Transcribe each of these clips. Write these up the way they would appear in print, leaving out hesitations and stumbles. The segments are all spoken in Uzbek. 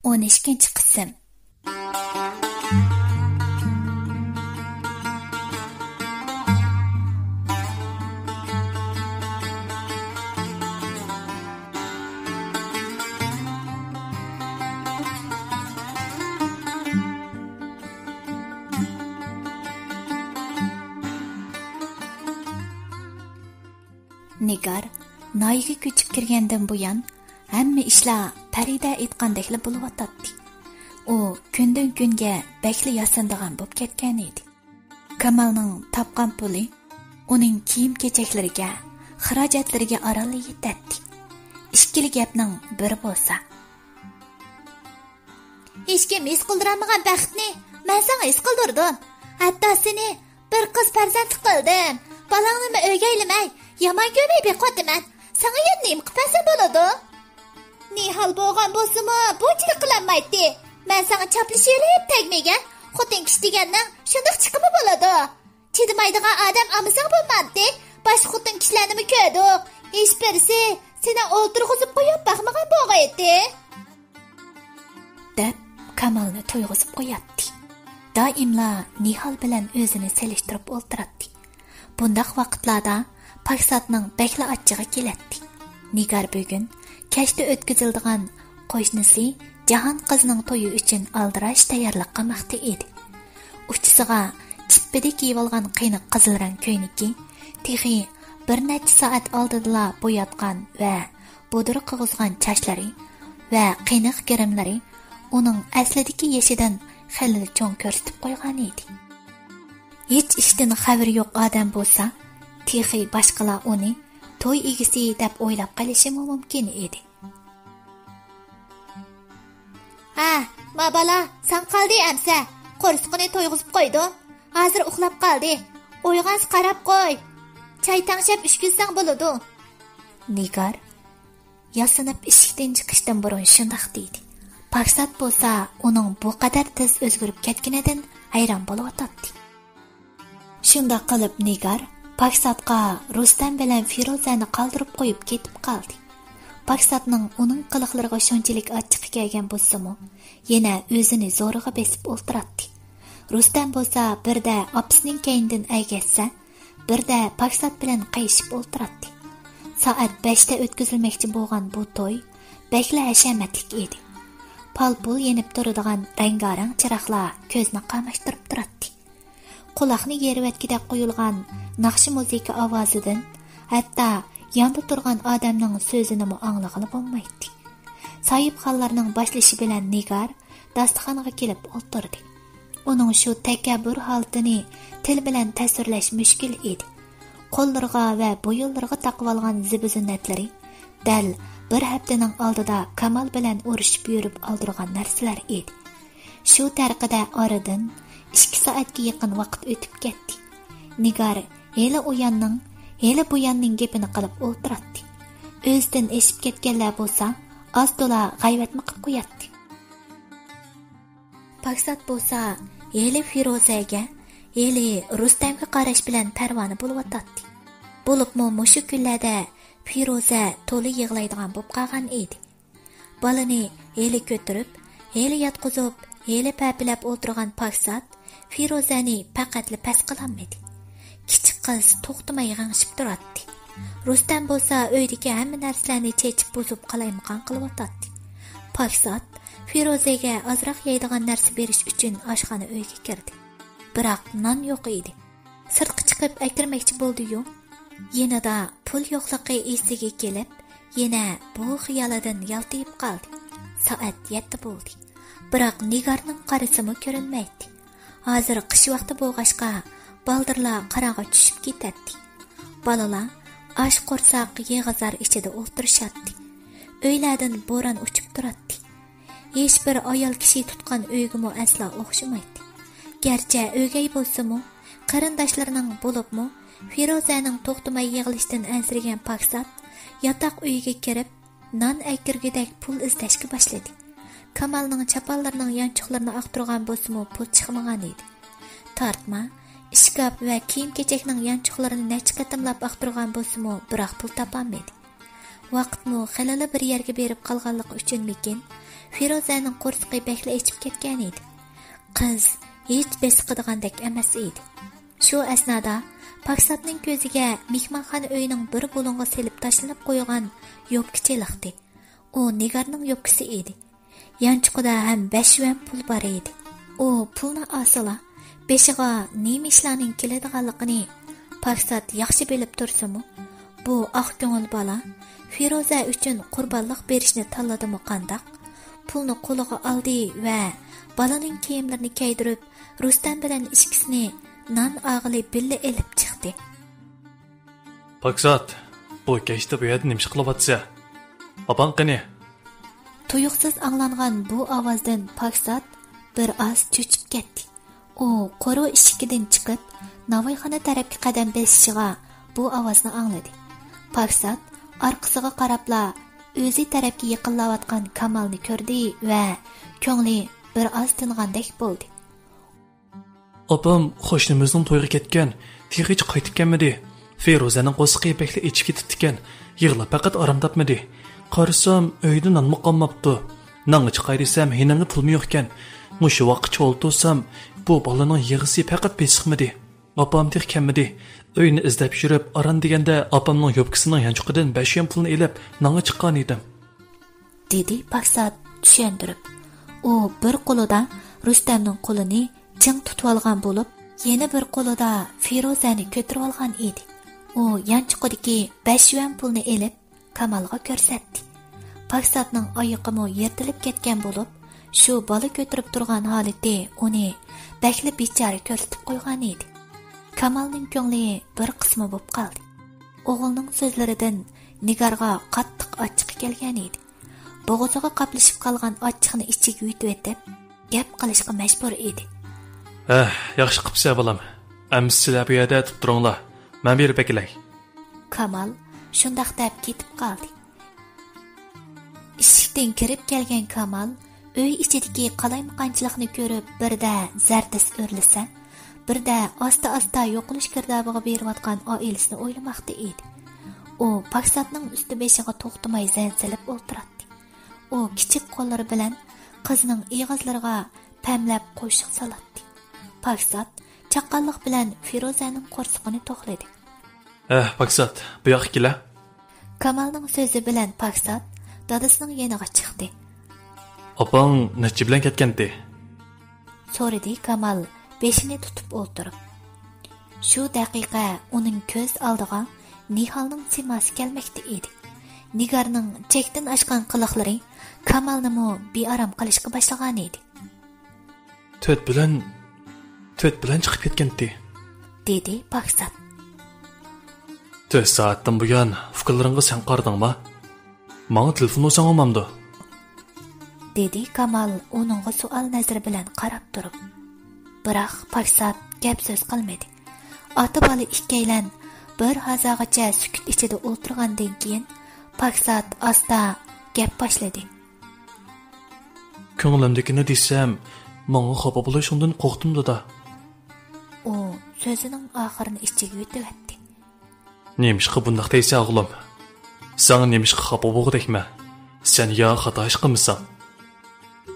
12 qism. Nigar noyiga ko'chib kirgandan buyon hamma ishlar Farida aytgandekli bo'lib o'tadi. U kundan kunga bakli yasandigan bo'lib ketgan edi. Kamalning topgan puli uning kiyim-kechaklariga, xarajatlariga orali yetadi. Ikkili gapning biri bo'lsa, hech kim his qildiramagan baxtni men senga his qildirdim. Hatto seni bir qiz farzandli qildim. Balangni o'ygaylimay, yomon ko'may beqotiman. Senga yendim qilsa bo'ladi. Nihal bo'lgan bo'lsa-mu, bunchalik qilinmaydi. Men senga chaplashib tegmagan, xotin kishi degandan shundoq chiqib bo'ladi. Chidamaydigan odam amsang bo'lmadi. Boshqa xotin kishilarni ko'rdik. Hech birisi seni o'ltirg'izib qo'yib baxmagan bo'lg'aydi. Deb Kamalni to'yg'izib qo'yadi. Doimla Nihal bilan o'zini selishtirib o'ltiradi. Bundaq vaqtlarda Paksatning bekli achchig'i keladi. Nigar bugun kashda o'tkaziladigan qo'shnisi Jahon qizining to'yi uchun aldirash tayyorlik qilmoqda edi. Uchisiga chippida kiyib olgan qiyniq qizil rang ko'yniki, texi bir necha soat oldinla bo'yatgan va budri qig'izgan chochlari va qiyniq girimlari uning aslidagi yashidan xilli cho'ng ko'rsatib qo'ygan edi. Hech ishdan xabari yo'q odam bo'lsa, texi boshqalar uni to'y egisi deb o'ylab qolishi mumkin edi. Ha, ma bola, sen qaldi amsa. Qo'rsqini to'yg'izib qo'ydim. Hozir uxlab qoldi. Uyg'ons qarab qo'y. Choy tangshab ishkilsang bo'ladi. Nigar yasinib eshikdan chiqishdan burun shundoq deydi. Paksat bo'lsa, uning bu qadar tez o'zgarib ketganidan hayron bo'lib o'tadi. Shunda qilib Nigar Paksatga Rustam bilan Firozani qoldirib qo'yib ketib qoldi. Paksatning uning qiliqlariga shunchalik achchiq kelgan bo'lsa-mu, yana o'zini zo'rig'a besib o'ltiradi. Rustam bo'lsa birda opisining keyindan aygatsa, birda Paksat bilan qayishib o'ltiradi. Soat 5 da o'tkazilmoqchi bo'lgan bu to'y bakla hashamatlik edi. Pal-pul yenib turadigan rangarang chiroqlar ko'zni qamashtirib turadi. Quloqni yervatgidek qo'yilgan naqshi muzika ovozidan hatto yonda turgan odamning so'zini anglag'ili bo'lmaydi. Soyibxonlarning boshlashi bilan Nigar dasturxonga kelib o'tirdi. Uning shu takabbur holatini til bilan tasvirlash mushkul edi. Qo'llariga va bo'yinlariga taqib olgan zibizunatlari dal bir haftaning oldida Kamal bilan urushib yurib oldirgan narsalar edi. Shu tariqada oradan 2 soatga yaqin vaqt o'tib ketdi. Nigar hali bu yanning gapini qilib o'tiradi. O'zidan eshib ketganlar bo'lsa, az-to'la g'ayvatmi qilib qo'yadi. Paksat bo'lsa, hali Firozaga, hali Rustamga qarash bilan parvona bo'lib o'tadi. Bo'libmi mushu kunlarda Firoza to'la yig'laydigan bo'lib qolgan edi. Balani hali ko'tirib, hali yotqizib, hali papilab o'tirgan Paksat Firozani faqatli pas qilolmadi. Kichik qiz to'xtamay g'ingshib turadi. Rustam bo'lsa uydagi hamma narsalarni chechib buzib qalaymiqon qilib o'tadi. Paksat Firozaga ozroq yeydigan narsa berish uchun oshxona uyga kirdi. Biroq non yo'q edi. Sirtqa chiqib aytirmoqchi bo'ldi-yu, yanada pul yo'qligi esiga kelib, yana bu xiyolidan yaltayib qoldi. Soat 7 bo'ldi. Biroq Nigarning qarasimi ko'rinmaydi. Hozir qish vaqti bo'lg'ashqa baldırlar qarağa tushib ketadi. Balalar ash qo'rsoq yig'izar ichida o'ltirishadi. Uylardan bo'ron uchib turadi. Hech bir ayol kishi tutgan uygimi asla o'xshamaydi. Garchi o'gay bo'lsa-mu, qarindoshlarining bo'libmi, Firozaning to'xtamay yig'ilishdan ansirgan Paksat yotoq uyiga kirib, non akirgidek pul izlashga boshladi. Kamalning chapallarining yanchiqlarini aqtirgan bo'lsa-mu, pul chiqmagan edi. Tartma ishkap va kiyim-kechakning yanchiqlarini necha qatimlab aqtirgan bo'lsa-mu, biroq pul topolmadi. Vaqtni xilali bir yerga berib qolganligi uchunmikin, Firuzaning qo'rsiqi bekla ichib ketgan edi. Qiz hech besiqadigandak emas edi. Shu asnoda Paksatning ko'ziga mehmonxona uyining bir bo'longa selib tashlanib qo'ygan yopki cheliqdi. U Nigarning yopkisi edi. Yanchiqida ham 5 yuan pul bor edi. U pulni asala beshiga nima ishlarning keladiganligini Paksat yaxshi bilib tursa-mu, bu oq ko'ngil bola Firuza uchun qurbonlik berishni tanladimi qandaq? Pulni qo'liga oldi va balaning kiyimlarini kiydirib, Rustam bilan ikkisini non og'ili billa elib chiqdi. Paksat, bu kechda bu yerda nima qilyapsiz? Opang qani? Tuyuqsiz anglangan bu ovozdan Paksat bir oz cho'chib ketdi. U qo'ru eshigidan chiqib, Navoiyxona tarafga qadam bosishiga bu ovozni angladi. Paksat orqasiga qarabla o'zi tarafga yaqinlayotgan Kamolni ko'rdi va ko'ngli bir oz tingandek bo'ldi. Opam qo'shnimizning to'yiga ketgan, tiyich qaytib kelmadi. Feruzaning qo'siqi bekla ichib ketibdi ekan. Yig'lab faqat orom topmadi. Qarasam, uyda nonmi qolmabdi. Nonga chiqay desam, hinamda pulmi yo'q ekan. Mushu vaqt cho'ltirsam, bu bolaning yig'isi faqat besiqmadi. Opam tix kelmadi. Uyni izlab yurib, aran deganda opamning yopkisining yanchiqidan 5 yuan pulni elib, nonga chiqqan edim. Dedi Paksat tushuntirib. U bir qo'lida Rustamning qo'lini ching tutib olgan bo'lib, yana bir qo'lida Firuzani ko'tarib olgan edi. U yanchiqidagi 5 yuan pulni elib Kamolga ko'rsatdi. Paksatning oyoqimi yirtilib ketgan bo'lib, shu bola ko'tarib turgan holida uni bakli bechora ko'rsatib qo'ygan edi. Kamolning ko'ngli bir qismi bo'lib qoldi. O'g'ilning so'zlaridan Nigarga qattiq achchiq kelgan edi. Bo'g'ziga qaplashib qolgan achchiqni ichiga yutib etib, gap qilishga majbur edi. Yaxshi qipsa bolam. Ammo sizlar bu yerda turib turinglar. Men berib kelay. Kamol shundoq deb ketib qoldi. Eshikdan kirib kelgan Kamol uy ichidagi qalaymaqonchilikni ko'rib, birda zardas o'rlisa, birda asta-asta yo'qolish girdobig'iga berayotgan oilasini o'ylamoqda edi. U Paksatning usti beshiga to'xtamay zansilib o'tiradi. U kichik qo'llari bilan qizning og'izlariga pamlab qo'shiq soladi. Paksat chaqqonlik bilan Firuzaning qo'rsiqini to'xladi. Paksat, bu yoqqa kela. Kamolning so'zi bilan Paksat dadasining yoniga chiqdi. Opang necha bilan ketgandi? So'radi Kamol beshini tutib o'tirib. Shu daqiqa uning ko'z oldiga Nihalning simasi kelmoqda edi. Nigarning chekdan oshgan qiliqlari Kamolni bearam qilishga boshlagan edi. To'rt bilan chiqib ketgandi, dedi Paksat. 4 soatdan buyon fikrlaringga sen qardingmi? Menga telefon olsang olmamdi, dedi Kamol uningga savol nazari bilan qarab turib. Biroq Paksat gap so'z qilmadi. Ota bola ikkaylan bir hazagacha sukut ichida o'tirgandan keyin Paksat asta gap boshladi. Ko'nglimdagini desam, menga xafa bo'lishimdan qo'rqdim-da. U so'zining oxirini ichiga yutibdi. Nemishqa bundaq deysan o'g'lim? Sen nemishqa xafa bo'g'dekmi? Sen yo xato ish qilmisan?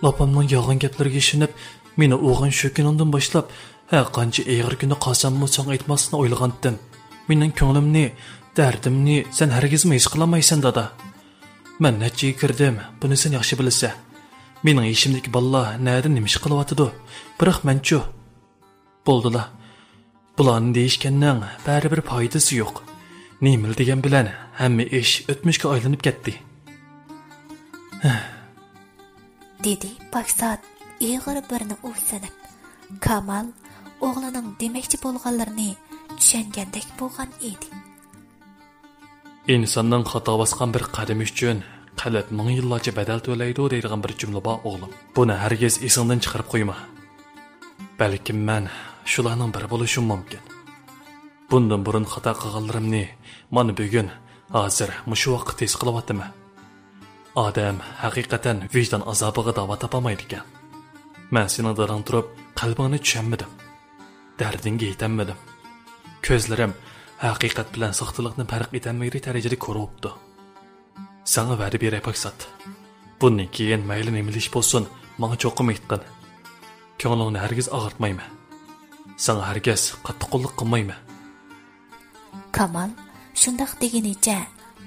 Opamning yolg'on gaplariga ishonib, meni o'g'in shu kundan boshlab qancha og'ir kuni qolsammi sen aytmasini o'ylagandim. Mening ko'nglimni, dardimni sen hargizmi his qilmaysan dada. Men nechiga kirdim, buni sen yaxshi bilasan. Mening ishimdagi bolalar nerdan nima ish qilyapti? Biroq menchu bo'ldilar. Bularni deyishganning baribir foydasi yo'q. Nemil degan bilan hamma ish o'tmishga aylanib ketdi. Dedi Paksat ig'ir birni o'ysanib. Kamol o'g'lining demoqchi bo'lganlarini tushungandek bo'lgan edi. İnsanning xato bosgan bir qadam uchun qalb ming yillarcha badal to'laydi deydigan bir jumla bor o'g'lim. Buni hargiz esingdan chiqarib qo'yma. Balkim men shularning biri bo'lishim mumkin. Bundan burun xato qilganlarimni mana bugun hozir mushu vaqt his qilyapman. Odam haqiqatan vijdon azobiga davo topamaydi ekan. Men sening daring turib qalbingni tushunmadim. Dardingga yetolmadim. Ko'zlarim haqiqat bilan soxtalikni farq etolmaydi darajada ko'ribdi. Sana va'da beray Paksat. Bundan keyin mayli nima ish bo'lsin, menga cho'qim aytqin. Ko'nglingni hargiz og'ritmayman. Sana hargiz qattiqqo'llik qilmayman. Kamal shundoq degenicha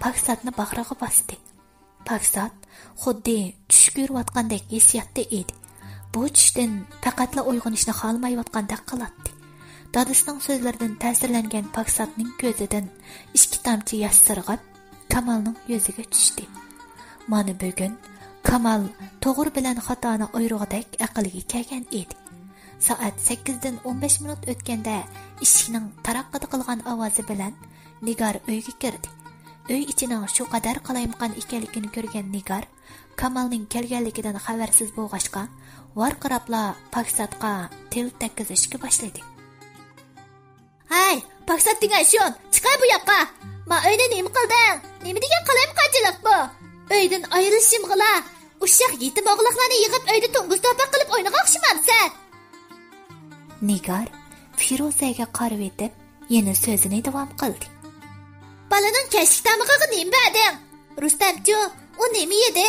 Paksatni bag'riga bosdi. Paksat xuddi tush ko'rayotgandek hissiyotda edi. Bu tushdan faqatla uyg'onishni xohlamayotgandek qiladi. Dadasining so'zlaridan ta'sirlangan Paksatning ko'zidan ikki tomchi yosh sirg'ib Kamalning yuziga tushdi. Mana bugun Kamal to'g'ri bilan xatoni ayrug'idek aqliga kelgan edi. Soat 8dan 15 minut o'tganda eshikning taraqqida qilgan ovozi bilan Nigar uyga kirdi. Uy ichining shu qadar qalaymqon ekanligini ko'rgan Nigar Kamalning kelganligidan xabarsiz bo'lg'achqa varqirabla Paksatga til takkizishga boshladi. Hay, Paksat degashon, chiqay bu yoqqa. Ma uyda nima qilding? Nima degan qalaymqonchilik bu? Uydan ayrilishimg'ila. Ushaq yetim o'g'liqlarni yig'ib uyda to'ng'iz to'piq qilib o'ynaga o'xshamamsan. Nigar Firuzaga qarab etib, yana so'zini davom qildi. Balaning kashk tamig'iga nima berding? Rustamchu, u nima yedi?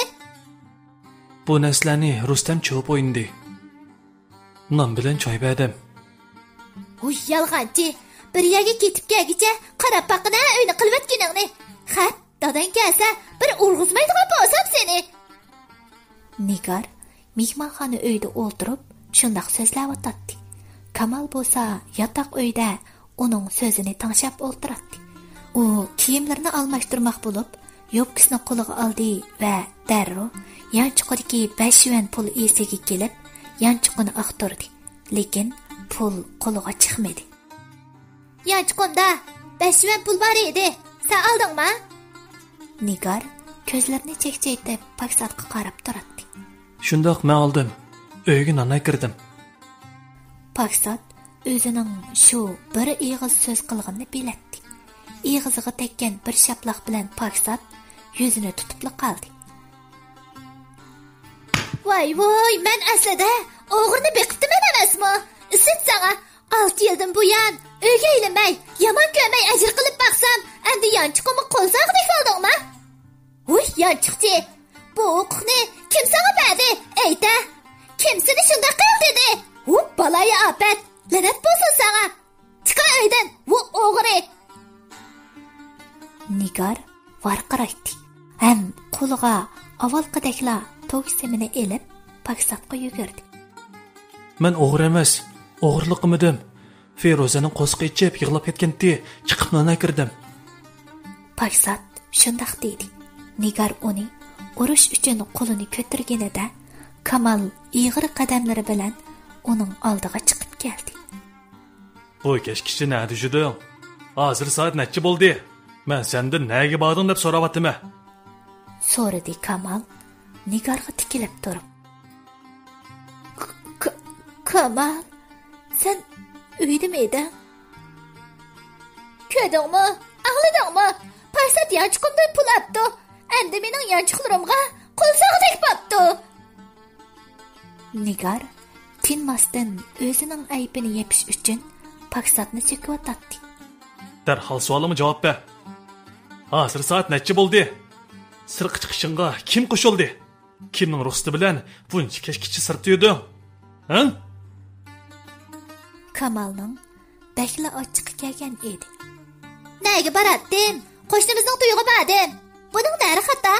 Bu narsalarni Rustam cho'p o'yindi. Non bilan choy berdim. Uy, yolg'onchi. Bir yerga ketib kelgicha qarab baqina uyni qilvatganingni. Ha, dadang kelsa bir urg'izmaydigan bo'lsam seni. Nigar mehmonxona uyda o'tirib, shundoq so'zlab o'tdi. Kamal bo'lsa yotoq uyda uning so'zini tanshab o'tiradi. U kiyimlarini almashtirmoq bo'lib, yo'pkisini qo'liga oldi va darrov yanchiqidagi 5 yuan pul esiga kelib, yanchiqini aqtirdi. Lekin pul qo'liga chiqmadi. Yanchiqimda 5 yuan pul bor edi. Sen oldingmi? Nigar ko'zlarini chekchaytib Paksatga qarab turadi. Shundoq men oldim. Uyga nonay kirdim. Paksat o'zining shu bir ig'iz so'z qilganini biladi. Ig'iziga tekkan bir shaploq bilan Paksat yuzini tutib qoldi. Voy, men aslida o'g'rini beqitdim emasmi? Isit sana 6 yildan buyon uyga ilinmay, yomon ko'may ajr qilib baqsam, endi yanchiqimni qo'lsaqdek oldingmi? Uy, yanchiqchi. Bu huquqni kim sana berdi? Ayta. Kim seni shunday qil dedi? Hop, balaya afat. Lanat bo'lsin sana. Chiqa uydan, bu o'g'ri. Nigar varqiraydi. Ham qo'liga avvalqidekla to'g semini elib, Paksatga yugurdi. Men o'g'ri emas, o'g'irlik qilmadim. Feruzaning qo'sqi ichib yig'lab ketganda chiqib nonay kirdim. Paksat shundoq dedi. Nigar uni urush uchun qo'lini ko'targanida Kamal ig'ir qadamlari bilan uning oldiga chiqib keldi. Bu kechgacha nada yurding? Hozir soat necha bo'ldi? Men sendan nega bording deb so'rayaptimi? So'radi Kamal Nigarga tikilib turib. Kamal, sen uydami eding? Ko'rdingmi? Angladingmi? Paksat yanchiqimdan pul olibdi. Endi mening yanchiqlarimga qo'lsog'dek bo'pti. Nigar tinmasdan o'zining aybini yepish uchun Paksatni so'kiyotdi. Darhol savolimga javob ber. Hozir soat necha bo'ldi? Sirq chiqishingga kim qo'shildi? Kimning ruxsati bilan buncha kechgacha sirtda yurding? Ha? Kamalning dakla ochiq kelgan edi. Nega boratdim? Qo'shnimizning to'yiga bordim. Buning nari xato.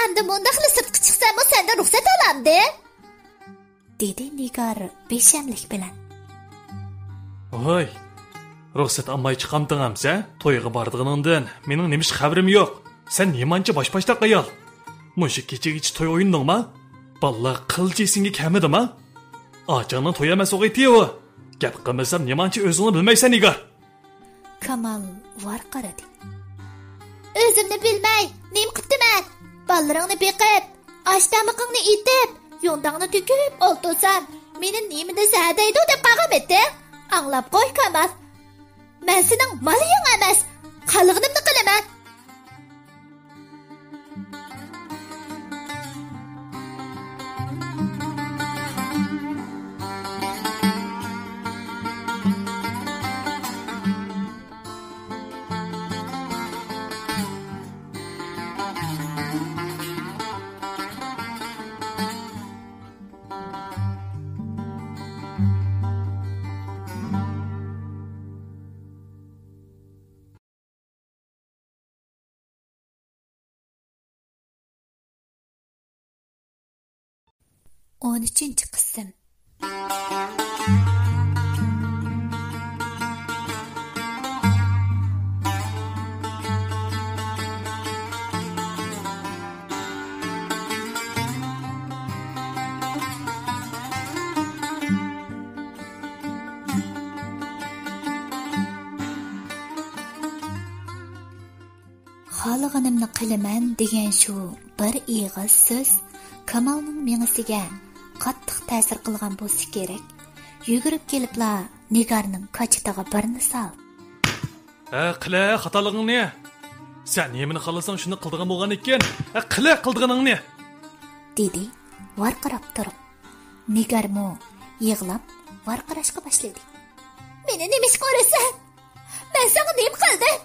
Endi mundaqli sirtqa chiqsam, sendan ruxsat olamdi. Dedi Nigar beshamlik bilan. Voy, ruxsat olmay chiqamdingam-sa? To'yiga bordig'ingdan mening nima xabarim yo'q. Sen nimancha bosh-boshda qayol. Mushu kecha to'y o'yindingmi? Ballar qiljisinga kamidimi? Ochangning to'y emas o'g'aytiyo. Gap qilmasam nimancha o'zingni bilmaysan, Nigar. Kamal varqiradi. O'zimni bilmay, nim qildiman. Ballaringni beqib, ashtamiqingni itib, yo'ndangni to'kib oltosam, meni nimada sadaydi deb qag'am etdi. Anglab qo'y, Kamal. Men sening maliying emas, qalig'inimni qilaman. 13 qism. Xalığınımni qilaman degan shu bir ig'iz so'z Kamalning mengisiga qattiq ta'sir qilgan bo'lsa kerak. Yugurib kelibla Nigarning kochitiga birni soldi. Qila xatolig'ingni. Sen nimani xohlasang shuni qildigan bo'lgan ekan. Qila qildiganingni. Dedi varqirab turib. Nigarmo yig'lab varqirashga boshladi. Meni nima ish ko'rasan? Men senga nima qildim?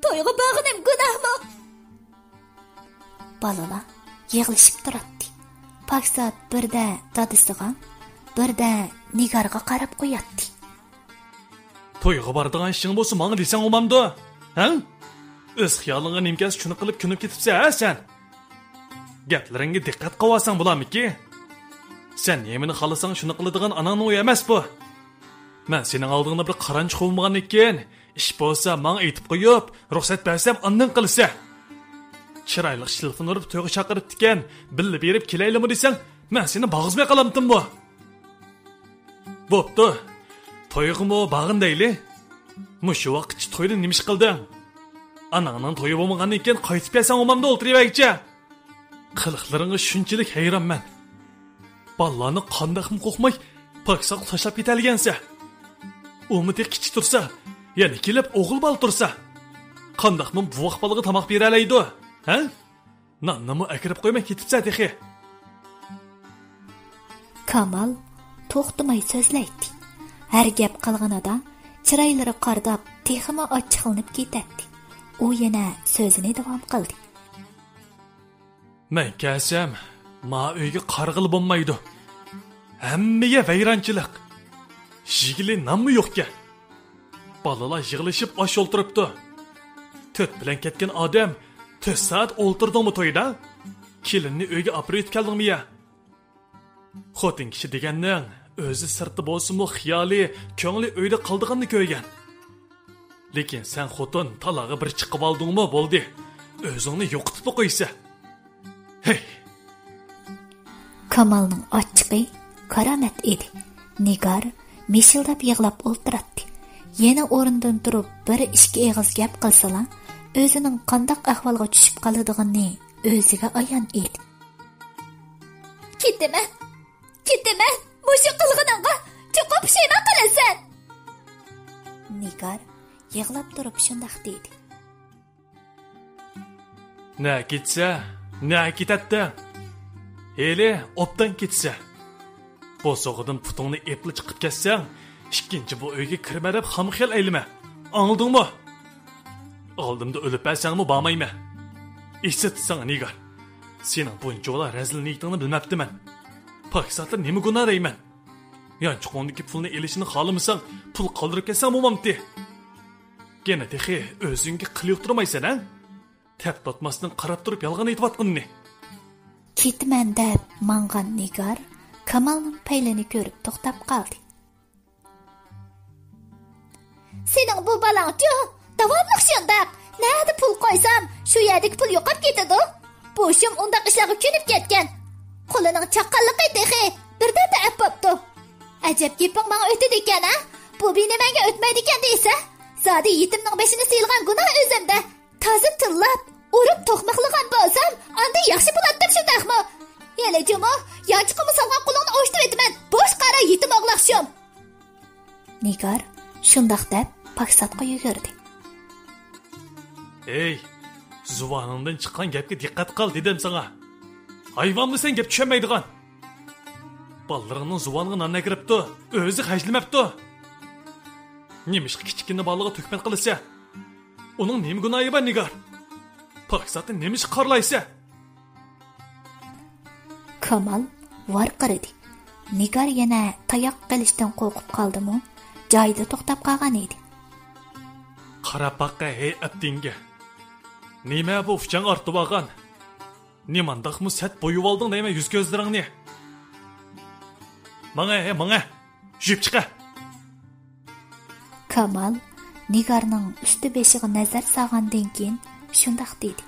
To'yga bag'inem gunohmi? Balalar yig'lashib turadi. Paksat birda dadisiga, birda Nigarga qarab qo'yadi. To'yga boradigan ishing bo'lsa, menga desang olmamdi. Ha? O'z xiyolingga nimkas shuni qilib kunib ketibsan, sen. Gaplaringga diqqat qilsang bo'larmiki? Sen nimani xohlasang shuni qiladigan onangning o'yi emas bu. Men sening oldingda bir qaranch qo'ymagan ekan, ish bo'lsa menga aytib qo'yib, ruxsat bersam ondan qilsa. Chiroyli telefon urib to'yga chaqiribdi ekan, billa berib kelaylikmi desang, men seni bag'izmay qalamdim bu. Bo'pti. To'yig'imi bag'in deyli. Mushu vaqt to'yda nima ish qilding? Anangning to'yi bo'lmagan ekan, qaytib kelsang omamda o'tirayverchi. Qiliqlaringga shunchalik hayronman. Ballarni qandaqmi qo'qmay, paksoq tashlab ketalgansa. Umidi kichik tursa, yana kelib o'g'il bal tursa, qandaqmi bu vaqt balaga tomoq bera oladi? Ha? Nonni akirib qo'ymay ketibsa dexe. Kamal to'xtamay so'zlaydi. Har gap qilganida chiroylari qardab, texmi ochiqlanib ketadi. U yana so'zini davom qildi. Men kelsam, ma uyga qarg'il bo'lmaydi. Hammaga vayronchilik. Yigili nammi yo'qka. Balalar yig'ilishib osh o'ltiribdi. To'rt bilan ketgan odam 4 soat o'ltirdingmi to'yda? Kelinni uyga olib keldingmi ya? Xotin kishi deganning o'zi sirti bo'lsa-mu xiyoli, ko'ngli uyda qoldiganini ko'rgan. Lekin sen xotin talog'i bir chiqib oldingmi bo'ldi. O'zingni yo'qitib qo'ysa. Hey. Kamalning ochiqi karamat edi. Nigar mishildab yig'lab o'ltiradi. Yana o'rindan turib bir ishga eg'iz gap qilsalar, o'zining qandoq ahvolga tushib qoladiganini o'ziga ayon edi. Ketaman. Mushu qilganingga cho'qib pushaymon qilasan. Nigar yig'lab turib shunday dedi. Na ketsa, na ketadi. Hele obdan ketsa. Bo'sog'idan putingni epli chiqib ketsang, ikkinchi bu uyga kirma deb xamxel aylama. Anladingmi? Oldimda o'lib bo'lsangmi bormayman. Eshitsang Nigar. Sening bunchola razil niyatingni bilmabdiman. Paksatlar nima gunoh deyman? Yanchiqondagi pulni elishini xohlamasang, pul qoldirib kelsang bo'lmamdi. Gene texi o'zingga qilib turmaysan, ha? Tap totmasdan qarab turib yolg'on aytayotganni. Ketman deb mangan Nigar Kamalning paylini ko'rib to'xtab qoldi. Sening bu balang-chi, davomli shundaq. Nada pul qo'ysam, shu yerdagi pul yo'qib ketadi. Boshim undaq ishlarga ko'nib ketgan. Qo'lining chaqqanligi texi birdan ta'ab bo'pti. Ajab gaping menga o'tadi ekan, ha? Bu beni menga o'tmaydi ekan deysa, zodi yetimning beshini silgan gunoh o'zimda. Toza tillab, urib to'qmoqlagan bo'lsam, anda yaxshi bo'lardim shundaqmi? Yana juma, yanchiqimni solgan qo'lingni ochib aytaman. Bosh qara yetim o'g'laqshim. Nigar shundaq deb paksatga yugurdi. Ey, zuvaningdan chiqqan gapga diqqat qil dedim sana. Hayvonmi sen gap tushunmaydigan? Balalarning zuvoniga nonga kiribdi, o'zi hajlimabdi. Nemish kichkina balaga to'kmat qilsa, uning nima gunohi bor Nigar? Paksatni nemish qarlaysa? Kamal varqirdi. Nigar yana tayoq qilishdan qo'rqib qoldimi? Joyida to'xtab qolgan edi. Qarab baqa hey abdinga. Nima bu uchan ortib olgan? Nimandaqmi sat bo'yib olding deyman yuz ko'zlaringni. Manga. Jüp çıqa. Kamal Nigarning üstü beshiga nazar solgandan keyin shundoq dedi.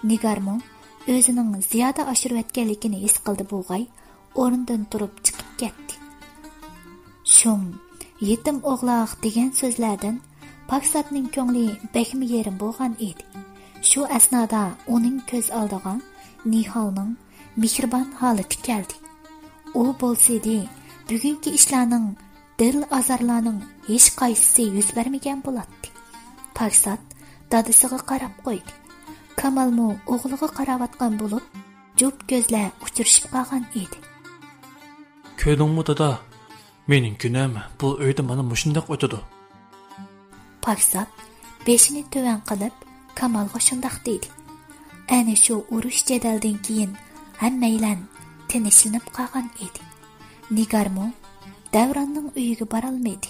Nigarmo o'zining ziyoda oshirib etganligini his qildi bo'lg'ay, o'rnidan turib chiqib ketdi. Shum yetim o'g'loq degan so'zlardan Paksatning ko'ngli bekmi yerim bo'lgan edi. Shu asnoda uning ko'z oldiga Nihalning mehribon holati keldi. U bo'lsaydi, bugungi ishlarning dil azarlarning hech qaysisi yuz bermagan bo'ladi. Paksat dadasiga qarab qo'ydi. Kamalmo o'g'liga qarayotgan bo'lib, jup ko'zlar uchrashib qolgan edi. Ko'rdingmi dada? Mening kunam bu uyda mana mushundaq o'tadi. Paksat beshini to'van qilib Kamalga shundoq dedi. Ana shu urush jadaldan keyin hammaylan tinchlanib qolgan edi. Nigarmo Davronning uyiga bora olmaydi.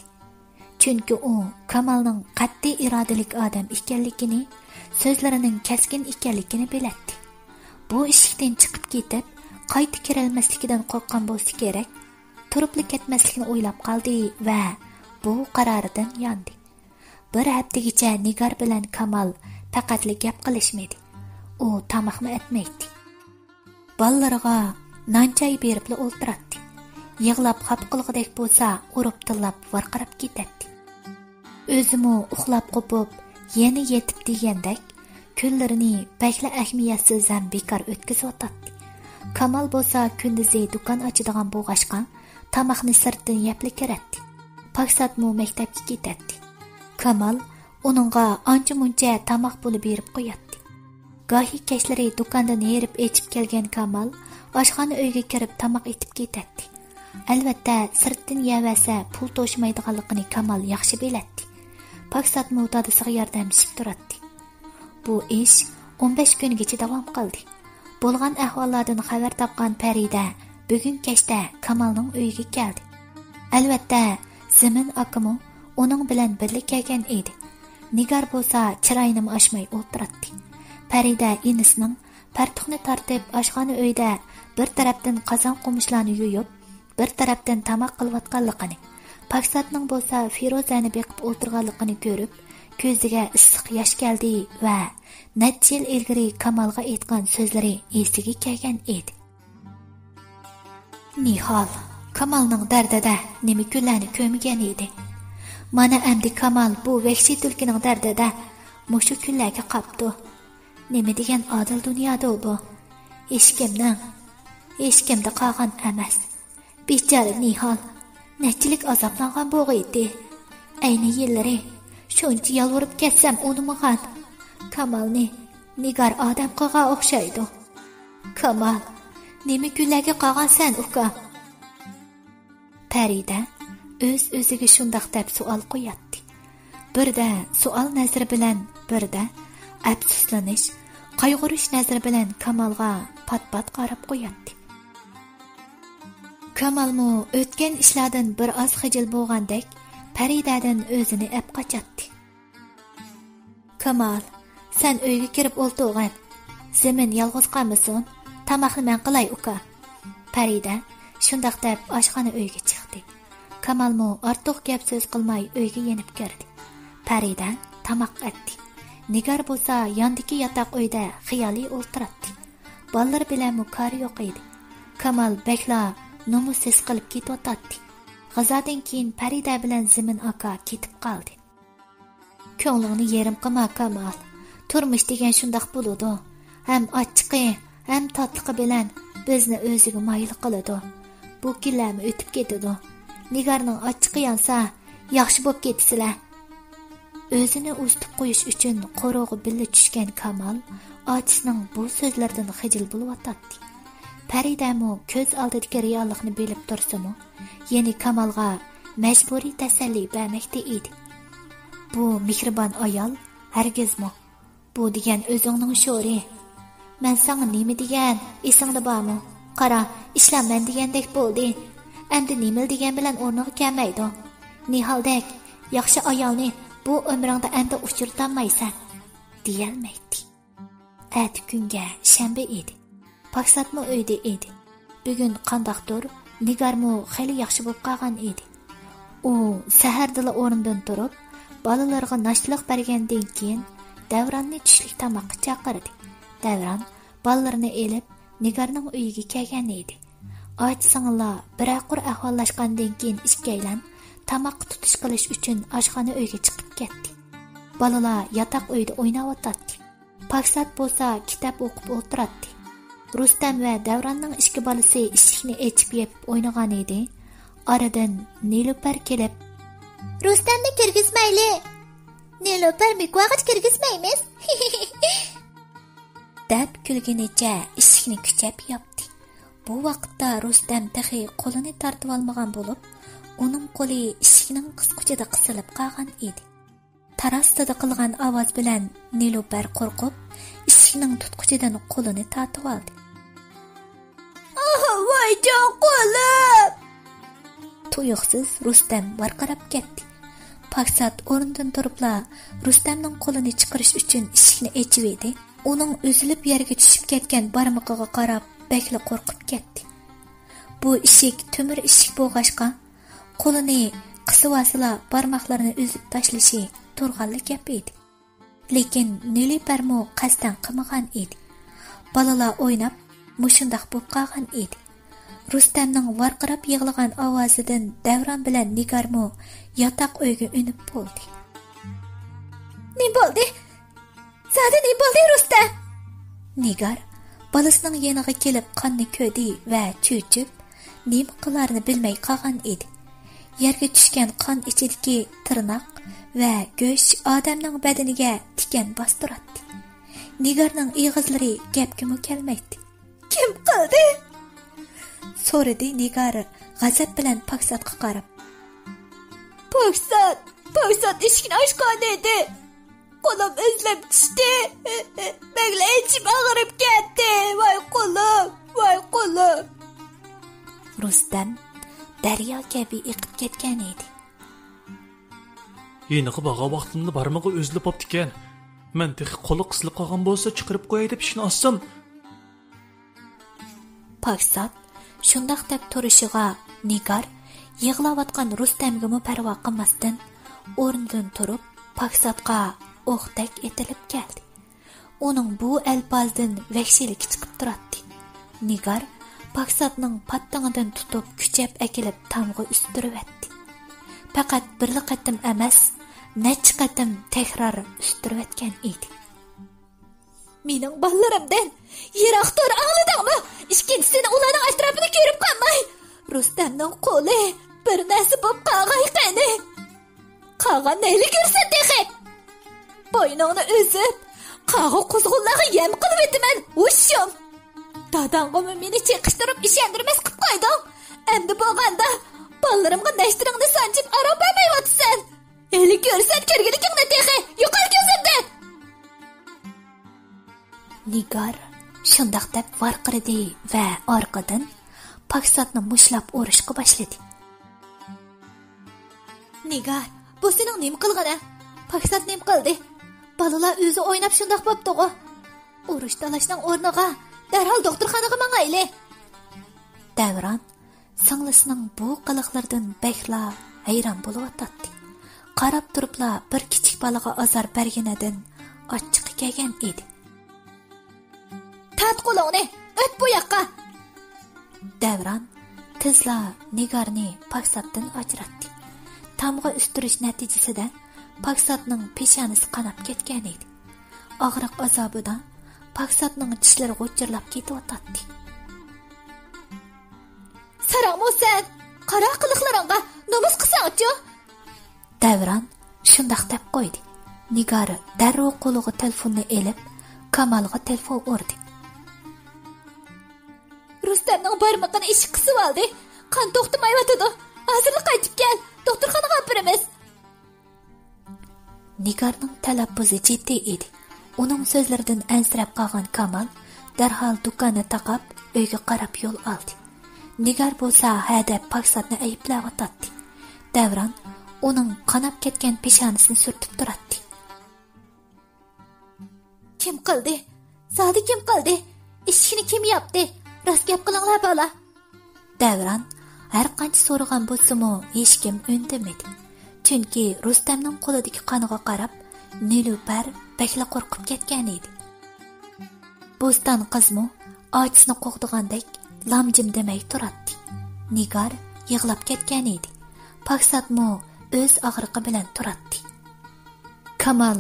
Chunki u Kamalning qat'iy irodalik odam ekanligini, so'zlarining keskin ekanligini biladi. Bu eshikdan chiqib ketib, qayta kirolmasligidan qo'rqgan bo'lsa kerak, turibli ketmaslikni o'ylab qoldi va bu qaroridan yondi. Bir haftagacha Nigar bilan Kamal faqatli gap qilishmaydi. U tamoqni etmaydi. Ballariga non-choy berib o'ltiradi. Yig'lab xap qilg'idek bo'lsa, urib tillab varqirab ketadi. O'zimi uxlab qopib, yana yetib degandek, kunlarini bakla ahmiyatsiz ham bekor o'tkazib o'tadi. Kamal bo'lsa kunduzi do'kon ochadigan bo'lg'ashqa, tamoqni sirtdan yepli kiradi. Paksatmo maktabga ketadi. Kamal uningga ancha-muncha tamoq puli berib qo'yadi. Gohi kechlari do'kondan yerib echib kelgan Kamal oshxona uyga kirib tamoq etib ketadi. Albatta, sirtdan yevasa pul to'shmaydiganligini Kamal yaxshi biladi. Paksatmo dadasiga yordamlashib turadi. Bu ish 15 kungacha davom qildi. Bo'lgan ahvollardan xabar topgan Farida bugun kechda Kamalning uyiga keldi. Albatta, Zimin akamo uning bilan birga kelgan edi. Nigar bo'lsa chiroyini ochmay o'tiradi. Farida inisining partuqni tortib oshxona uyda bir tarafdan qozon qumishlarni yuyib, bir tarafdan tamoq qilayotganligini, Paksatning bo'lsa Firozani beqib o'tirganligini ko'rib, ko'ziga issiq yosh keldi va necha yil ilgari Kamalga aytgan so'zlari esiga kelgan edi. Nihal Kamalning dardida nima kunlarni ko'mgan edi. Mana endi Kamal bu vahshiy tulkining dardida mushu kunlarga qapti. Nima degan odil dunyoda bu? Hech kimda qolgan emas. Bechora Nihal nechilik azoblangan bo'g'iydi. Ayni yillari shuncha yalvorib ketsam unimag'an. Kamalni Nigar odam qilgan o'xshaydi. Kamal, nima kunlarga qolgansan uka? Farida o'z-o'ziga shundoq deb savol qo'yadi. Birda savol nazari bilan, birda afsuslanish, qayg'urish nazari bilan Kamalga pat-pat qarab qo'yadi. Kamalmo o'tgan ishlardan bir oz xijil bo'lgandek Faridadan o'zini ep qochadi. Kamal, sen uyga kirib o'ltirgan. Zimin yolg'iz qolmasin. Tamoqni men qilay uka. Farida shundoq deb oshxona uyga chiqdi. Kamalmo ortiq gap so'z qilmay uyga yenib kirdi. Farida tamoq etdi. Nigar bo'lsa yondagi yotoq uyda xiyoliy o'ltiradi. Bolalar bilan mukari yo'q edi. Kamal bekla nomusiz qilib ketotdi. G'azodan keyin Farida bilan Zimin aka ketib qoldi. Ko'nglingni yerim qilma Kamal. Turmush degan shundoq bo'ladi. Ham ochiqi, ham tatligi bilan bizni o'ziga mayil qiladi. Bu kunlarni o'tib ketadi. Nigarning ochiqi yansa, yaxshi bo'lib ketisizlar. O'zini ustib qo'yish uchun qo'rg'i billa tushgan Kamal otisining bu so'zlaridan xijil bo'lib o'tadi. Faridamo ko'z oldidagi reallikni bilib tursimi, ya'ni Kamalga majburiy tasalli bermoqda edi. Bu mehribon ayol hargizmi? Bu degan o'zingning sho'ri. Men senga nima degan, esingda bormi? Qara, ishlar men degandek bo'ldi. Endi nima degan bilan o'rniga kelmaydi. Nihaldek yaxshi ayolni bu umringda endi uchirtanmaysan, deyolmaydi. At kunga shanba edi. Paksatmi uyda edi. Bugun qandaqdir Nigarmı xeyli yaxşı bo'lib qolgan edi. U sahardala o'rnidan turib, balalarga naşlıq bergandan keyin Davranni tushlik tamoqqa chaqirdi. Davran balalarini elib Nigarning uyiga kelgan edi. Ot-singillar bir-aqur ahvollashgandan keyin ikkalan tamoq tutish qilish uchun oshxona uyga chiqib ketdi. Balalar yotoq uyda o'ynayotdi. Paksat bo'lsa kitob o'qib o'tiradi. Rustam va Davronning ikki balasi eshikni ochib yeb o'ynagan edi. Oradan Nilupar kelib, Rustamni kirgizmayli. Nilupar mikvag'ich kirgizmaymiz. deb kulgunicha eshikni kuchab yopdi. Bu vaqtda Rustam taxi qo'lini tortib olmagan bo'lib, uning qo'li eshikning qisquchida qisilib qolgan edi. Tarastada qilgan ovoz bilan Nilupar qo'rqib, eshikning tutquchidan qo'lini tortib oldi. Voy jon qo'lim! Tuyuqsiz Rustam varqirab ketdi. Paksat o'rnidan turibla Rustamning qo'lini chiqarish uchun eshikni ochib edi. Uning uzilib yerga tushib ketgan barmog'iga qarab bekli qo'rqib ketdi. Bu eshik temir eshik bo'lg'ashqa, qo'lini qisivasila barmoqlarini uzib tashlashi turg'anli gap edi. Lekin Niliparmo qasdan qilmagan edi. Balalar o'ynab mushundaq bo'lib qolgan edi. Rustamning varqirab yig'lagan ovozidan Davron bilan Nigarmo yotoq uyga unib bo'ldi. Ne bo'ldi? Zada ne bo'ldi Rustam? Nigar balasining yoniga kelib qonni ko'di va cho'chib, nima qilarini bilmay qolgan edi. Yerga tushgan qon ichidagi tirnoq va go'sht odamning badaniga tikan bostiradi. Nigarning ig'izlari gapga kelmaydi. Kim qildi? So'radi Nigar g'azab bilan Paksatga qarab. Paksat eshikni ochgan edi. Qo'lim izlab tushdi. Bag'la ichim og'rib ketdi. Voy qo'lim. Rustam daryo kabi iqib ketgan edi. Yeniqi bağa vaqtimda barmog'i o'zilib qopti ekan. Men texi qo'li qisilib qolgan bo'lsa chiqarib qo'yay deb ishni ossam. Paksat shundaq deb turishiga Nigar yig'layotgan Rustamga parvo qilmasdan o'rnidan turib Paksatga o'qdak etilib keldi. Uning bu alpozdan vahshiylik chiqib turadi. Nigar Paksatning pattangidan tutib kuchab akilib tamg'a ustiribdi. Faqat bir qatim emas, necha qatim takror ustirayotgan edi. Mening bolarimdan yiroq tur angladingmi? Ikkinchisini ularning atrofini ko'rib qolmay. Rustamning qo'li bir narsa bo'lib qolgan qani. Qolgan neyli ko'rsan texi. Bo'yningni uzib, qog'i quzg'unlarga yem qilib etaman. Ushum. Dadangga meni cheqishtirib ishondirmas qilib qo'yding. Endi bo'lganda bolalarimga nashtiringni sanjib arob bermayotsan. Eli ko'rsan kirgilikingni texi. Yo'qol ko'zimdan. Nigar shundaq deb varqirdi va orqadan Paksatni mushlab urishga boshladi. Nigar, bu sening nima qilgani? Paksat nima qildi? Balalar o'zi o'ynab shundaq bo'pti-ku. Urush talashning o'rniga darhol doktorxonaga mangayli. Davron singlisining bu qiliqlaridan bekla hayron bo'lib o'tdi. Qarab turibla bir kichik balaga azor berganidan ochiq kelgan edi. Tat qo'lingni, o't bu yoqqa. Davron tezla Nigarni Paksatdan ajratdi. Tamg'a ustirish natijasida Paksatning peshonasi qanab ketgan edi. Og'riq azobidan Paksatning tishlari g'o'chirlab ketayotdi. Saraqmo'san, qara qiliqlaringga nomus qilsang-chi? Davron shundaq deb qo'ydi. Nigar darrov qo'liga telefonni elib, Kamalga telefon urdi. Rustamning barmog'ini ish qisib oldi. Qon to'xtamayotdi. Hozir qaytib kel, doktorxonaga olib boramiz. Nigarning talabbuzi jiddiy edi. Uning so'zlaridan ansirab qolgan Kamal darhol do'konni taqab uyga qarab yo'l oldi. Nigar bo'lsa hadab Paksatni ayblab o'tdi. Davron uning qanab ketgan peshonasini surtib turadi. Kim qildi? Kim qildi? Ishni kim yapti? Rost gap qilinglar bola. Davron Har qancha so'ragan bo'lsa-mu, hech kim indamadi. Chunki Rustamning qo'lidagi qoniga qarab, Nilufar bakla qo'rqib ketgan edi. Bo'ston qizmi ochisini qo'g'digandek lamjim demay turardi. Nigar yig'lab ketgan edi. Paksatmi o'z og'riqi bilan turardi. Kamal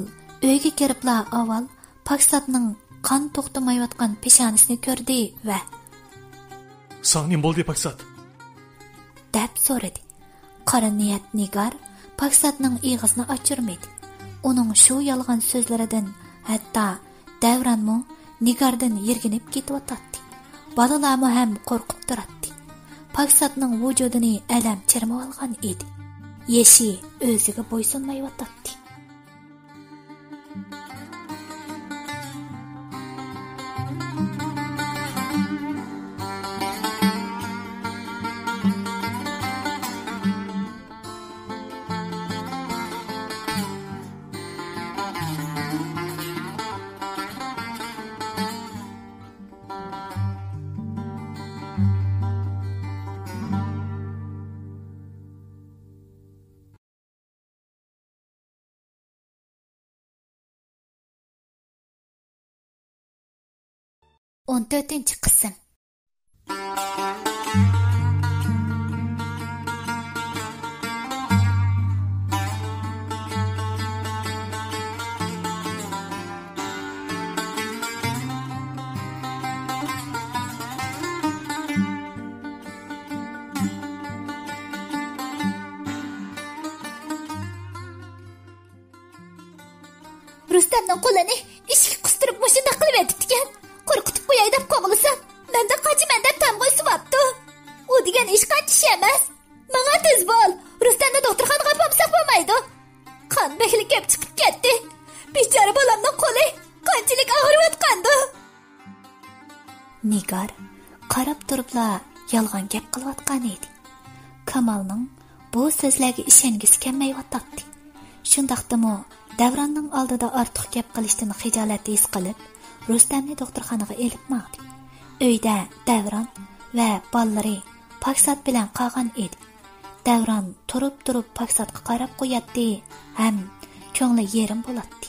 uyga kiribla avval Paksatning qon to'xtamayotgan peshanasini ko'rdi va "Sen nim bo'ldi, Paksat?" deb so'radi. Qora niyat Nigar Paksatning ig'izini ochirmadi. Uning shu yolg'on so'zlaridan hatto Davronmi Nigardan yerginib ketayotdi. Balalarmi ham qo'rqib turardi. Paksatning vujudini alam chirmab olgan edi. Yeshi o'ziga bo'ysunmayotdi. On 4-chi qism. Rustamning qo'lini ishga qistirib mashina qilib etibdigan. Qo'rqitib qo'yay deb qo'g'lisam, menda qochiman deb tamg'oy suvapti. U degan ish qancha ish emas. Menga tez bo'l. Rustamni doktorxonaga olsak bo'lmaydi. Qon beklik kelib chiqib ketdi. Bechora bolamning qo'li qanchalik og'riyotgandi. Nigar qarab turibla yolg'on gap qilayotgan edi. Kamalning bu so'zlarga ishongisi kelmayotdi. Shundaqdimi Davronning oldida ortiq gap qilishdan xijolat his qilib, Rustamni doktorxonaga elib bordi. Uyda Davron va bolalari Paksat bilan qolgan edi. Davron turib Paksatga qarab qo'yatdi, ham ko'ngli yerim bo'ladi.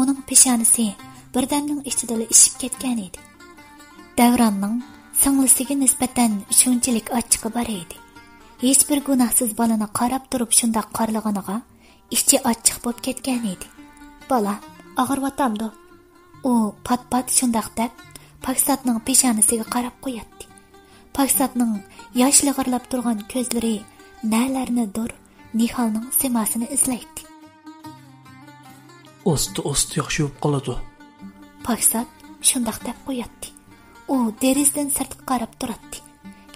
Uning peshonasi birdamning ichida ishib ketgan edi. Davronning singlisiga nisbatan shunchalik ochiqi bor edi. Hech bir gunohsiz bolani qarab turib shunday qarlaganiga ichi ochiq bo'lib ketgan edi. Bola og'irvatamdi. U pat shundaq deb Paksatning peshonasiga qarab qo'yatdi. Paksatning yosh lig'irlab turgan ko'zlari nalarnidir Niholning simasini izlaydi. Ost yaxshi bo'lib qoladi. Paksat shundaq deb qo'yatdi. U derizdan sirtqa qarab turardi.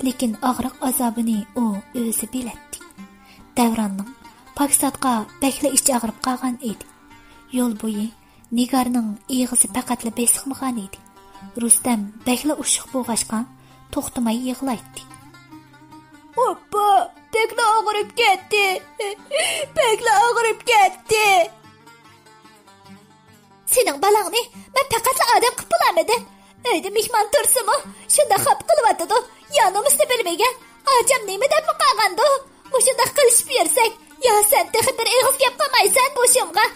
Lekin og'riq azobini u o'zi biladi. Davronning Paksatga bakla ichi og'rib qolgan edi. Yo'l bo'yi Nigarning ig'izi faqatla besiqmagan edi. Rustam bakla ushiq bo'g'ashqa to'xtamay yig'laydi. Oppa, bakla og'rib ketdi. Bakla og'rib ketdi. Sening balangni men faqatla odam qilib bo'lamidim. Uyda mehmon tursimi? Shunda xap qilyotdi. Yonumisni bilmagan. Ajam nima deb qolgandi? Mushunda qilishib bersak, yo sen texi bir ig'iz gap qilmaysan boshimga.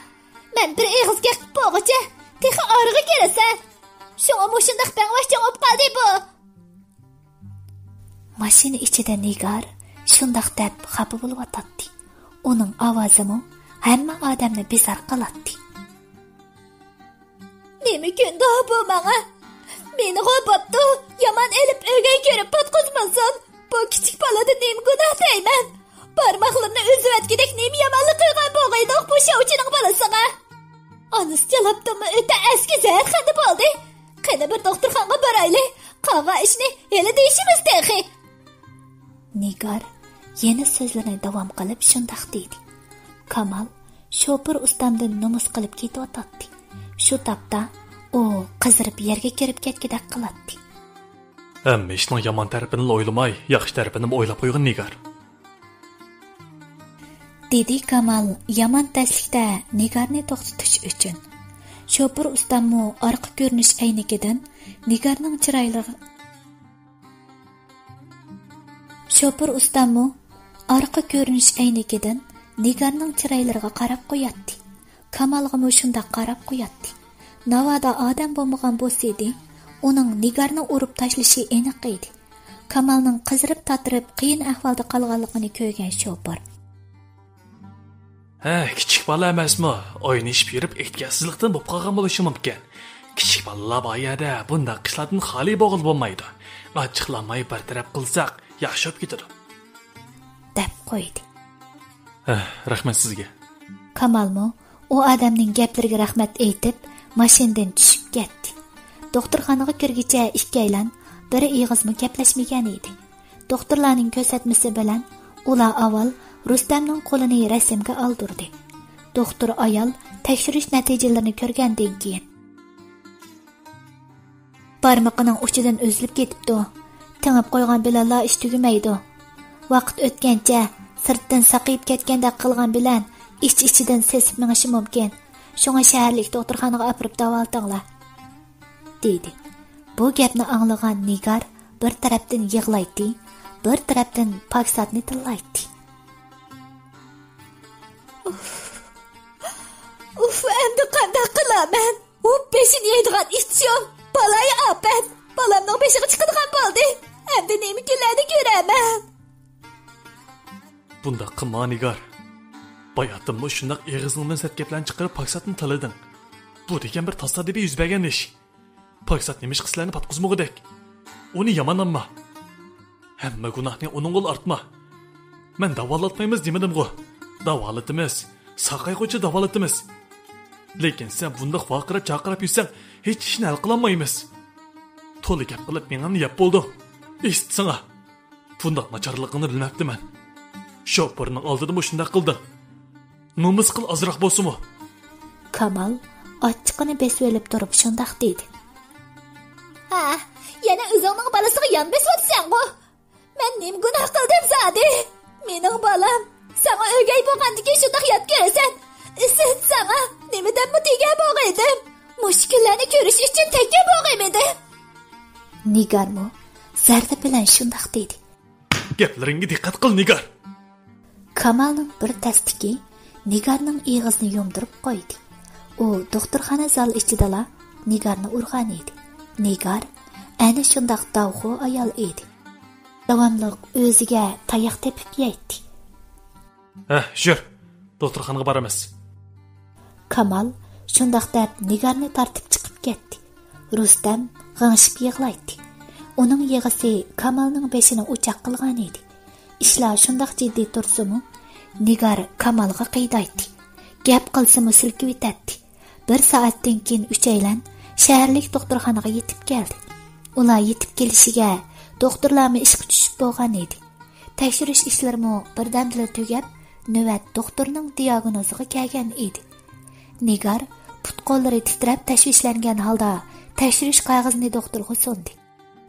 Men bir ig'iz gap bo'g'icha, texi orig'i kelasan. Shunga mushunda bangvashcha olib qoldi bu. Mashina ichida Nigar shundaq deb xafa bo'lib o'tdi. Uning ovozimi hamma odamni bezor qiladi. Nima kunda bu menga? Meni g'o'botdi, yomon elib o'gay ko'rib patqizmasin. Bu kichik bolada nima gunoh deyman? Barmoqlarini o'zib atgidek nima yomonlik qilgan bo'g'aydi bu shovchining bolasiga. Onasi jalabdimi o'ta eski zaharxanda bo'ldi. Qani bir doktorxonaga boraylik. Qolgan ishni hali deyishimiz texi. Nigar yana so'zlarini davom qilib shundaq deydi. Kamal shopir ustamdan nomus qilib ketayotdi. Shu topda u qizirib yerga kirib ketgidek qiladi. Hamma ishning yomon tarafini o'ylamay, yaxshi tarafini o'ylab qo'ygan Nigar. Dedi Kamal yomon taslikda Nigarni to'xtatish uchun. Shopir ustammo orqa ko'rinish aynikidan Nigarning chiroyli Şoför ustamı arka görünüş aynikidan Nigarning chiroylariga qarab qo'yatdi. Kamalga shunda qarab qo'yatdi. Navada odam bo'lmagan bo'lsa edi, uning Nigarni urib tashlashi aniq edi. Kamalning qizirib tatirib qiyin ahvolda qolganligini ko'rgan shoför. Kichik bola emasmi? O'ynashib yurib ehtiyotsizlikdan bo'lib qolgan bo'lishi mumkin. Kichik bolalar boyada bunday qishlardan xoli bo'g'il bo'lmaydi. Ochiqlamay bartaraf qilsak, yaxshib ketadi. Deb qo'ydi. Rahmat sizga. Kamalmo o odamning gaplariga rahmat aytib, mashinadan tushib ketdi. Doktorxonaga kirgicha ikkalan bir ig'izmi gaplashmagan edi. Doktorlarning ko'rsatmasi bilan ular avval Rustamning qo'lini rasmga oldirdi. Doktor ayol tekshirish natijalarini ko'rgandan keyin barmoqining uchidan uzilib ketibdi. Tingib qo'ygan bilanlar ish tugamaydi. Vaqt o'tgancha sirtdan saqayib ketganda qilgan bilan ich-ichidan sesib minishi mumkin. Shunga shaharlik doktorxonaga olib davoltinglar, dedi. Bu gapni anglagan Nigar bir tarafdan yig'laydi, bir tarafdan paksatni tillaydi. Endi qanday qilaman? U peshin yeydigan ishchim, balay afat. Balamning peshiga chiqadigan bo'ldi. Endi nima kunlarni ko'raman? Bunda qilma Nigar. Bayatımı şundak eğizliğinden setgeplerini çıkarıp paksatını taladın. Bu deken bir tasadibi yüz bergen iş. Paksat nemiş kıslarını patkuzmuğu dek. Onu yaman anma. Hemme günahını onun ol artma. Men davalatmayımız demedim go. Davalatımız. Sakay koça davalatımız. Lekin sen bundak vakırap çakırap yüzsen hiç işini el kılanmayımız. Tolu gap kılıp menanı yap oldu. İstsana. Bundak naçarlığını bilmekti men. Şoförünün aldırdım o şundak kıldın. Nomus qil azroq bo'lsinmi? Kamal ochiqini besib olib turib shundoq dedi. Yana o'zingning balasiga yon besibsan-ku. Men nima gunoh qildim zodi? Mening balam sana o'gay bo'lgandan shundoq yod ko'rasan. Sen sana nimadan mutiga bo'lgandim? Mushkullarni ko'rish uchun takka bo'lgandim. Nigarmo zarda bilan shundoq dedi. Gaplaringga diqqat qil Nigar. Kamalning bir tasdiki Nigarning ig'izni yumdirib qo'ydi. U doktorxona zal ichidala Nigarni urgan edi. Nigar ana shundoq davxo ayol edi. Davomli o'ziga tayoq tepib yeydi. Yur, doktorxonaga boramiz. Kamal shundoq deb Nigarni tortib chiqib ketdi. Rustam g'ingshib yig'laydi. Uning yig'isi Kamalning beshini o'chaq qilgan edi. Ishlar shundoq jiddiy tursa-mu, Nigar Kamalga qiydaydi. Gap qilsa-mu silkib etadi. Bir soatdan keyin uchaylan shaharlik doktorxonaga yetib keldi. Ular yetib kelishiga doktorlarmi ishga tushib bo'lgan edi. Tekshirish ishlari birdamdila tugab, navbat doktorning diagnoziga kelgan edi. Nigar put-qo'llari titrab tashvishlangan holda tekshirish qog'ozini doktorga sundi.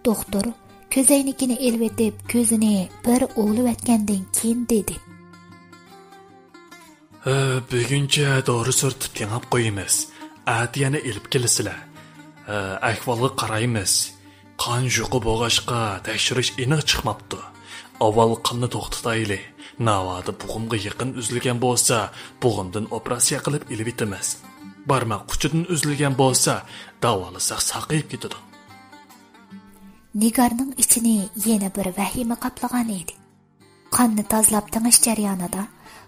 Doktor ko'zoynigini elvetib, ko'zini bir o'g'lib atgandan keyin dedi. Buguncha dori surtib tengab qo'yamiz. Atiyani elib kelasizlar. Ahvolga qaraymiz. Qon juqi bo'g'ashqa tekshirish aniq chiqmabdi. Avval qonni to'xtatayli. Navada bug'umga yaqin uzilgan bo'lsa, bug'umdan operatsiya qilib ilib etamiz. Barmoq uchidan uzilgan bo'lsa, davolasak saqayib ketadi. Nigarning ichini yana bir vahima qaplagan edi. Qonni tozalab tinish jarayonida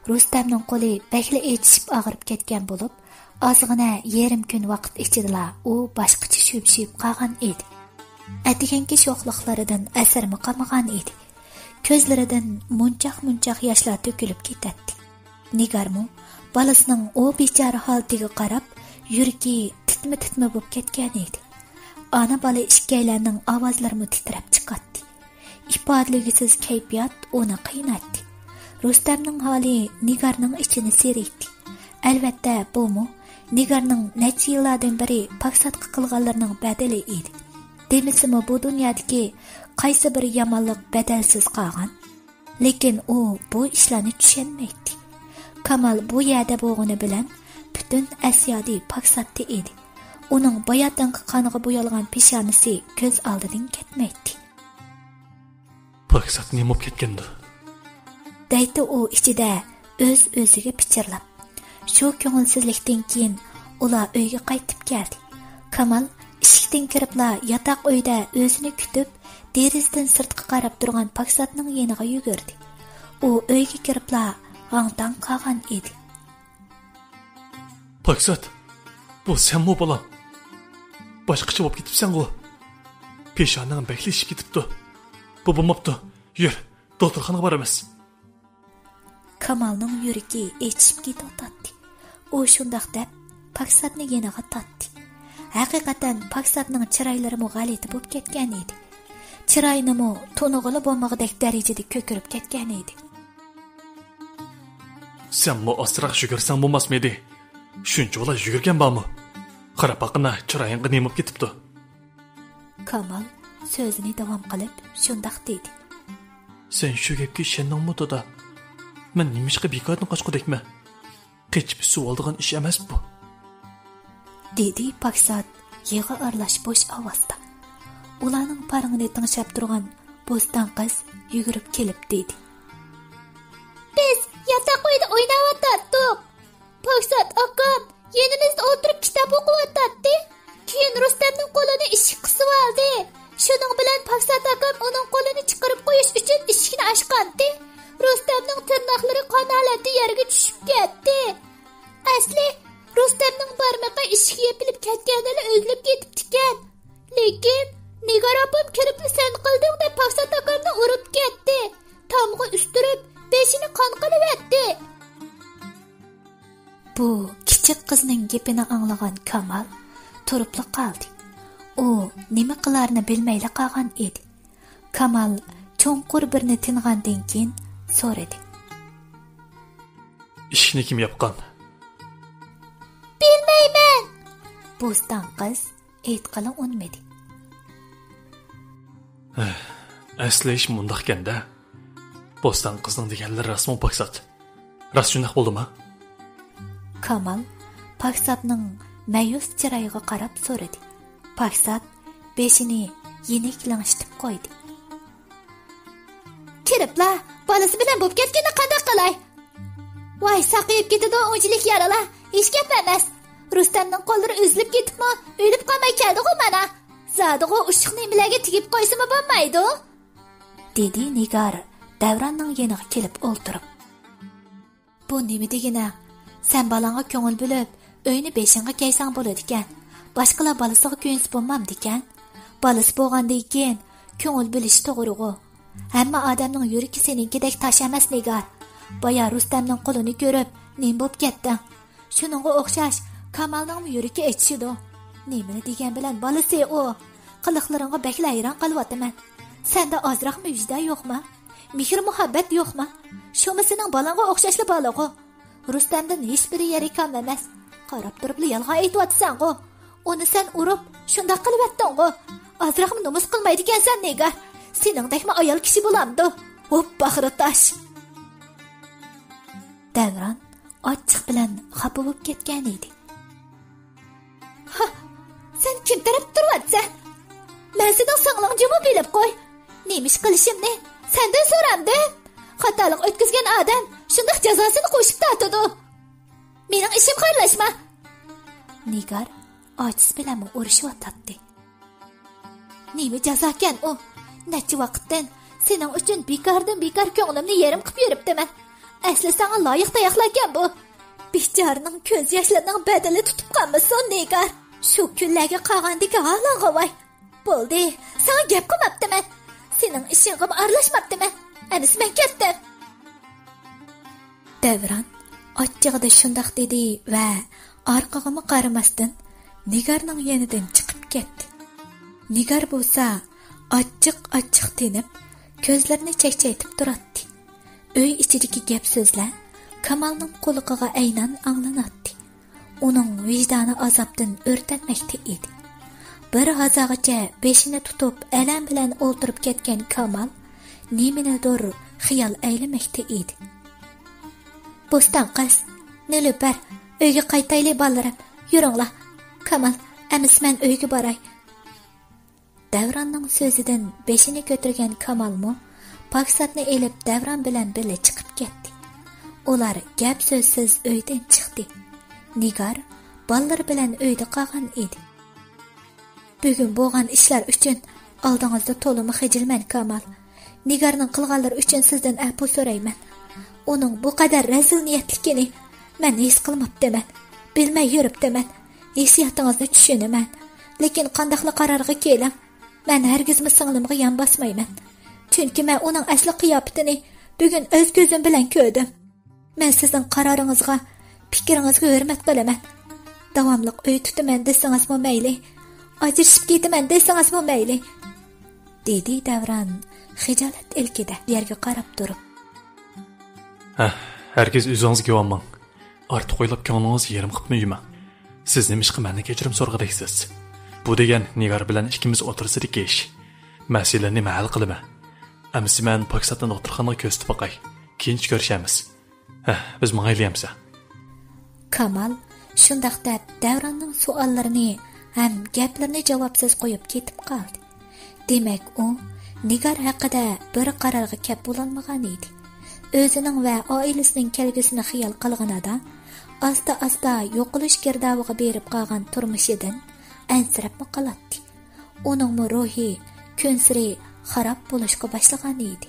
Rustamning qo'li bakli etishib og'rib ketgan bo'lib, ozgina yarim kun vaqt ichida u boshqacha sho'pshib qolgan edi. Atiganki sho'xliqlaridan asarmi qolmagan edi. Ko'zlaridan munchoq yoshlar to'kilib ketadi. Nigarmo balasining o bechora holatiga qarab, yuragi titma bo'lib ketgan edi. Ana bola ikkalarning ovozlari titrab chiqadi. Ifodligisiz kayfiyat uni qiynatdi. Rustamning holi Nigarning ichini seritdi. Albatta bu Nigarning necha yillardan beri paksatqa qilganlarining badali edi. Demisimi bu dunyodagi qaysi bir yomonlik badalsiz qolgan. Lekin u bu ishlarni tushunmaydi. Kamal bu yerda bo'lgani bilan butun Asiyodi paksatda edi. Uning bayatdan qoniga bo'yalgan peshonasi ko'z oldidan ketmaydi. paksat nima bo'lib ketgandi? Deydi u ichida o'z-o'ziga pichirlab. Shu ko'ngilsizlikdan keyin ular uyga qaytib keldi. Kamal eshikdan kiribla yotoq uyda o'zini kutib, derazadan sirtqa qarab turgan paksatning yeniga yugurdi. U uyga kiribla g'angdan qolgan edi. Paksat, bu senmi bolam? Boshqacha bo'lib ketibsan-ku. Peshoning beklashib ketibdi. Bu bo'lmabdi. Yur, doktorxonaga boramiz. Kamalning yuragi echib ketdi. U shundoq deb paksatni yeniga tatdi. Haqiqatan paksatning chiroylari g'alati bo'lib ketgan edi. Chiroynimi to'nig'ili bo'lmag'idek darajada ko'kirib ketgan edi. Sen mu astroq yugursan bo'lmasmidi? Shuncha bola yugurgan bormi? Qarab baqina, chiroyingga nima bo'lib ketibdi? Kamal so'zini davom qilib shundoq dedi. Sen shu gapga ishondingmi to'da? Men nimishqa bekordan qochqudekmi? Qechib suv oldigan ish emas bu. Dedi paksat yig'i aralash bo'sh ovozda. Ularning paringini tinglab turgan bo'ston qiz yugurib kelib dedi. Biz yotoq uyda o'ynayotgandik. Paksat akam yenimizda o'tirib kitob o'qiyotdi. Keyin Rustamning qo'lini eshik qisib oldi. Shuning bilan Paksat akam uning qo'lini chiqarib qo'yish uchun eshikni ochgandi. Rustamning tirnoqlari qonalati yerga tushib ketdi. Asli Rustamning barmoqi eshik yopilib ketganida o'zlib ketibdi ekan. Lekin Nigar opam kirib sen qilding deb Paksat akamni urib ketdi. Tomg'a ustirib, beshini qon qilib Bu kichik qizning gapini anglagan Kamal turibli qoldi. U nima qilarini bilmayla qolgan edi. Kamal cho'nqur birni tingandan keyin so'radi. Ishni kim yapgan? Bilmayman. Bo'ston qiz aytqala unmadi. Asli ish mundaq ekanda. Bo'ston qizning deganlari rasmo paksat. Ras shundoq bo'ldimi? Kamal paksatning ma'yus chiroyiga qarab so'radi. Paksat beshini yeniklangishtirib qo'ydi. Kiribla, bolasi bilan bo'lib ketganda qanday qilay? Voy, saqiyib ketadi o'nchilik yaralar. Hech gap emas. Rustamning qo'llari uzilib ketibmi? O'lib qolmay keldi-ku mana. Zodiga ushiqni bilaga tigib qo'ysimi bo'lmaydi? Dedi Nigar Davronning yeniga kelib o'ltirib. Bu nima degina? Sen balanga ko'ngil bo'lib, uyni beshingga keysang bo'ladi ekan. Boshqalar balasiga ko'nsi bo'lmamdi ekan. Balasi bo'lgandan keyin ko'ngil bo'lish to'g'ri-ku. Hamma odamning yuragi seninkidek tosh emas Nigar. Boya Rustamning qo'lini ko'rib, nim bo'lib ketding. Shuningga o'xshash Kamalning yuragi echishidi. Nimani degan bilan balasi u. Qiliqlaringga bakla hayron qilyapman. Senda ozroq vijdon yo'qmi? Mehr muhabbat yo'qmi? Shumi sening balanga o'xshashli balagu. Rustamdan hech biri yeri kam emas. Qarab turib yolg'on aytayotsan-ku. Uni sen urib, shunday qilyapsan-ku. Ozroq nomus qilmaydi ekansan Nigar. Seningdekmi ayol kishi bo'lamdi? Hop, baxri tosh. Davron ochiq bilan xafa bo'lib ketgan edi. Ha, sen kim taraf turyapsan? Men sening sog'lig'ingni bilib qo'y. Nemish qilishimni sendan so'ramdim. Xatolik o'tkazgan odam shunday jazosini qo'shib tatidi. Mening ishim xorlashma. Nigar ojiz bilan urishyotdi. Nima jazo ekan u? Necha vaqtdan sening uchun bekor ko'nglimni yerim qilib yuribdiman. Asli senga loyiq tayoqlagan bu. Bechorning ko'z yoshlarining badali tutib qolmasin Nigar. Shu kunlarga qolgandiki halog'i voy. Bo'ldi, senga gap qilmabdiman. Sening ishingga aralashmabdiman. Anisi men ketdim. Davron ochchig'ida shundoq dedi va orqaga qaramasdan Nigarning yonidan chiqib ketdi. Nigar bo'lsa achchiq tinib, ko'zlarini chaqchaytib turardi. Uy ichidagi gap so'zlar Kamalning quloqiga aynan anglanatdi. Uning vijdoni azobdan o'rtanmoqda edi. Bir hazagacha beshini tutib alam bilan o'ltirib ketgan Kamal nimanidir xiyol aylamoqda edi. Bo'ston qiz, Nilupar, uyga qaytaylik bolalar. Yuringlar. Kamal, amis men uyga boray. Davronning so'zidan beshini ko'targan Kamalmo Paksatni elib Davron bilan birga chiqib ketdi. Ular gap so'zsiz uydan chiqdi. Nigar ballar bilan uyda qolgan edi. Bugun bo'lgan ishlar uchun oldingizda to'limi xijilman Kamal. Nigarning qilganlari uchun sizdan afv so'rayman. Uning bu qadar razil niyatligini men his qilmabdiman. Bilmay yuribdiman. Hissiyotingizni tushunaman. Lekin qandaqli qarorga keling? Men hargizmi singlimga yon bosmayman. Chunki men uning asli qiyofatini bugun o'z ko'zim bilan ko'rdim. Men sizning qaroringizga, fikringizga hurmat qilaman. Davomli uy tutaman desangizmi mayli, ajrashib ketaman desangizmi mayli, dedi Davron xijolat ilkida yerga qarab turib. Herkes o'zingizga olmang. Ortiq o'ylab ko'nglingiz yerim qilib yumang. Siz nima ish qilmani kechirim so'rag'adaysiz. Bu degan Nigar bilan ikkimiz o'tirsak ish. Masalani hal qilaman. Amsi men Paksatdan o'tirxonaga ko'zitib boqay. Keyin ko'rishamiz. Biz mangaylaymiz. Kamal shundaq deb Davronning savollarini ham gaplarini javobsiz qo'yib ketib qoldi. Demak, u Nigar haqida bir qarorga kelib bo'lolmagan edi. O'zining va oilasining kelgusini xiyol qilganida asta-asta yo'qolish girdaviga berib qolgan turmushidan ansirab qolatdi. Uning ruhi kun sari xarob bo'lishga boshlagan edi.